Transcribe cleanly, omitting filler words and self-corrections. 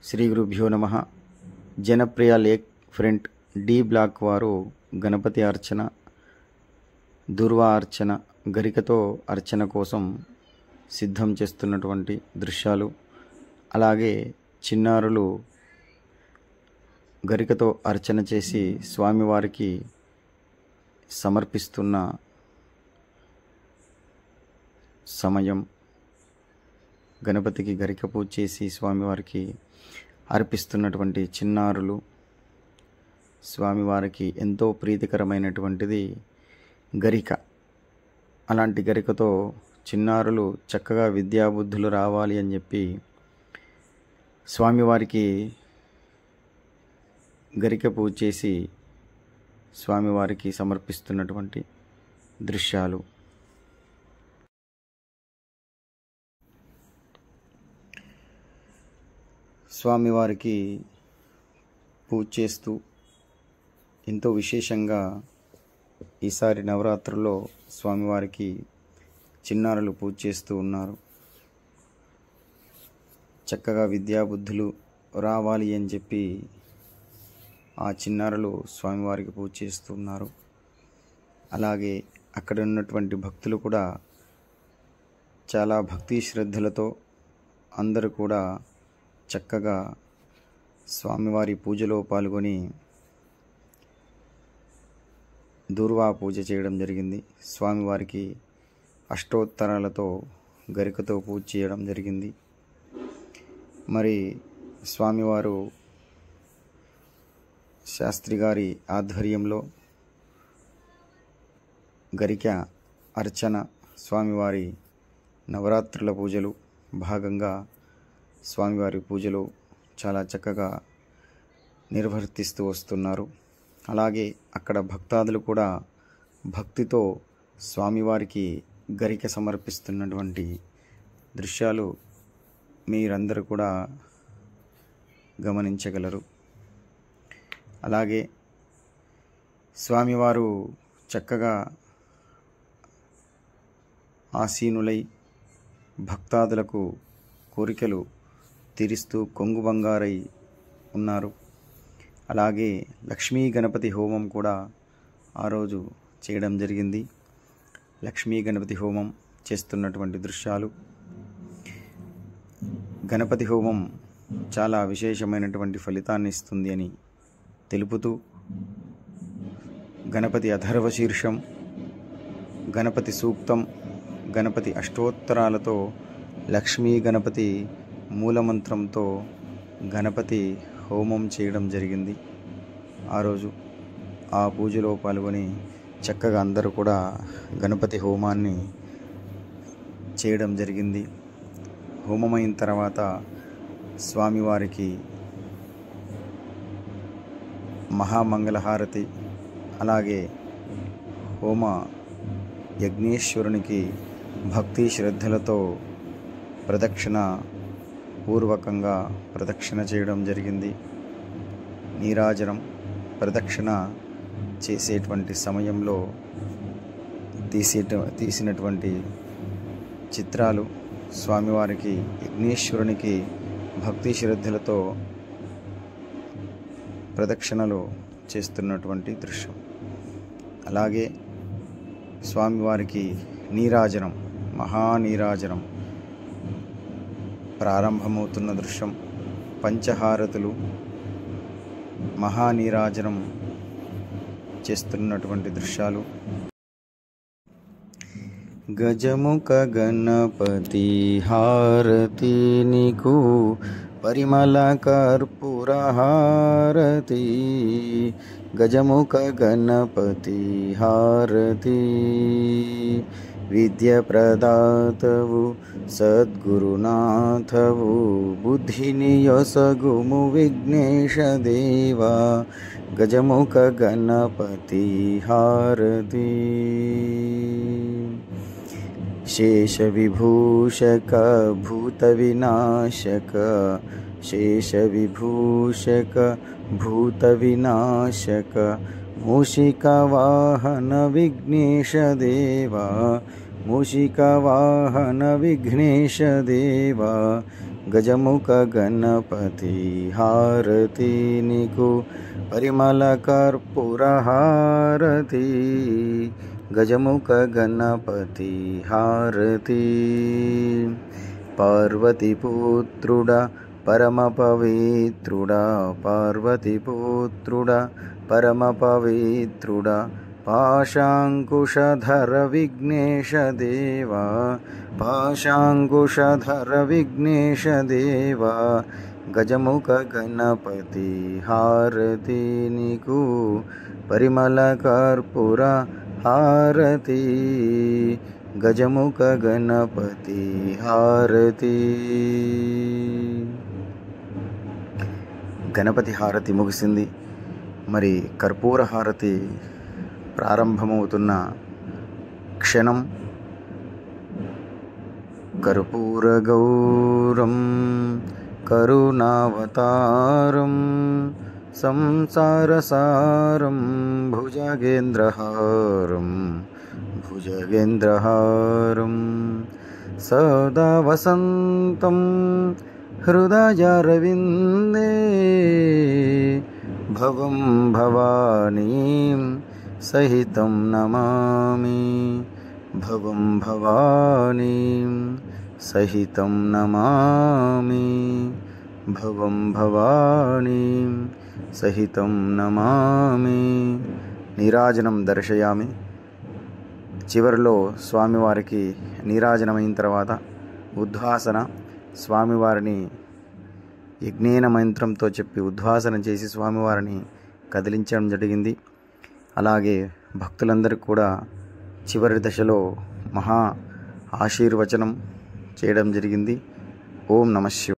శ్రీ గురుభ్యో నమ. Janapriya lake front D block వారు గణపతి అర్చన, దుర్వా అర్చన, గరికతో అర్చన కోసం సిద్ధం చేస్తున్నటువంటి దృశ్యాలు, అలాగే చిన్నారులు గరికతో అర్చన చేసి స్వామివారికి సమర్పిస్తున్న సమయం. గణపతికి గరిక పూజ చేసి స్వామివారికి అర్పిస్తున్నటువంటి చిన్నారులు, స్వామివారికి ఎంతో ప్రీతికరమైనటువంటిది గరిక. అలాంటి గరికతో చిన్నారులు చక్కగా విద్యాబుద్ధులు రావాలి అని చెప్పి స్వామివారికి గరిక పూజ చేసి స్వామివారికి సమర్పిస్తున్నటువంటి దృశ్యాలు. స్వామివారికి పూజ చేస్తూ ఎంతో విశేషంగా ఈసారి నవరాత్రుల్లో స్వామివారికి చిన్నారులు పూజ చేస్తూ ఉన్నారు. చక్కగా విద్యాబుద్ధులు రావాలి అని చెప్పి ఆ చిన్నారులు స్వామివారికి పూజ చేస్తున్నారు. అలాగే అక్కడ ఉన్నటువంటి భక్తులు కూడా చాలా భక్తి శ్రద్ధలతో అందరూ కూడా చక్కగా స్వామివారి పూజలో పాల్గొని దుర్వా పూజ చేయడం జరిగింది. స్వామివారికి అష్టోత్తరాలతో గరికతో పూజ చేయడం జరిగింది. మరి స్వామివారు శాస్త్రి గారి ఆధ్వర్యంలో గరిక అర్చన, స్వామివారి నవరాత్రుల పూజలు భాగంగా స్వామివారి పూజలు చాలా చక్కగా నిర్వర్తిస్తూ వస్తున్నారు. అలాగే అక్కడ భక్తాదులు కూడా భక్తితో స్వామివారికి గరిక సమర్పిస్తున్నటువంటి దృశ్యాలు మీరందరూ కూడా గమనించగలరు. అలాగే స్వామివారు చక్కగా ఆసీనులై భక్తాదులకు కోరికలు తీరుస్తూ కొంగు బంగారై ఉన్నారు. అలాగే లక్ష్మీ గణపతి హోమం కూడా ఆ రోజు చేయడం జరిగింది. లక్ష్మీ గణపతి హోమం చేస్తున్నటువంటి దృశ్యాలు. గణపతి హోమం చాలా విశేషమైనటువంటి ఫలితాన్ని ఇస్తుంది అని తెలుపుతూ గణపతి అథర్వ శీర్షం, గణపతి సూక్తం, గణపతి అష్టోత్తరాలతో లక్ష్మీ గణపతి మూలమంత్రంతో గణపతి హోమం చేయడం జరిగింది. ఆ రోజు ఆ పూజలో పాల్గొని చక్కగా అందరూ కూడా గణపతి హోమాన్ని చేయడం జరిగింది. హోమమైన తర్వాత స్వామివారికి మహామంగళహారతి, అలాగే హోమ యజ్ఞేశ్వరునికి భక్తి శ్రద్ధలతో ప్రదక్షిణ పూర్వకంగా ప్రదక్షిణ చేయడం జరిగింది. ప్రదక్షిణ చేసేటువంటి సమయంలో తీసినటువంటి చిత్రాలు స్వామివారికి యజ్ఞేశ్వరునికి భక్తి శ్రద్ధలతో ప్రదక్షిణలు చేస్తున్నటువంటి దృశ్యం. అలాగే స్వామివారికి నీరాజనం, మహానీరాజనం ప్రారంభమవుతున్న దృశ్యం. పంచహారతులు, మహానీరాజనం చేస్తున్నటువంటి దృశ్యాలు. గజముఖ గణపతి హారతి నీకు, పరిమళ కర్పూర హారతి. గజముఖ గణపతి హారతి, విద్య ప్రదాతవు సద్గురునాథవు, బుద్ధిని యొసగుము విఘ్నేశ దేవా. గజముఖ గణపతి హారతి. శేష విభూషక భూత వినాశక, శేష విభూషక భూత వినాశక, మూషిక వాహన విఘ్నేశ దేవా. మూషిక వాహన విఘ్నేశ దేవా. గజముఖ గణపతి హారతి నీకు పరిమళ కర్పూర హారతి గజముఖ గణపతి హారతి పార్వతీపుత్రుడా పరమ పవిత్రుడా పార్వతీపుత్రుడా పరమ పవిత్రుడా పాశాంకుశధర విఘ్నేశ దేవా పాశాంకుశధర విఘ్నేశ దేవా గజముఖ గణపతి హారతి నీకు పరిమళ కర్పూర హారతి గజముఖ గణపతి హారతి. గణపతి హారతి ముగిసింది. మరి కర్పూర హారతి ప్రారంభమవుతున్న క్షణం కర్పూర గౌరం కరుణావతారం సంసారసారం భుజగేంద్రహారం భుజగేంద్రహారం సదా వసంతం హృదయారవిందే భవం భవానీం సహితం నమామి భవం భవానీం సహితం నమామి భవం భవానీం సహితం నమామి. నీరాజనం దర్శయామి. చివరిలో స్వామివారికి నీరాజనమైన తర్వాత ఉద్వాసన, స్వామివారిని యజ్ఞేన మంత్రంతో చెప్పి ఉద్వాసన చేసి స్వామివారిని కదిలించడం జరిగింది. అలాగే భక్తులందరికీ కూడా చివరి దశలో మహా ఆశీర్వచనం చేయడం జరిగింది. ఓం నమః శివాయ.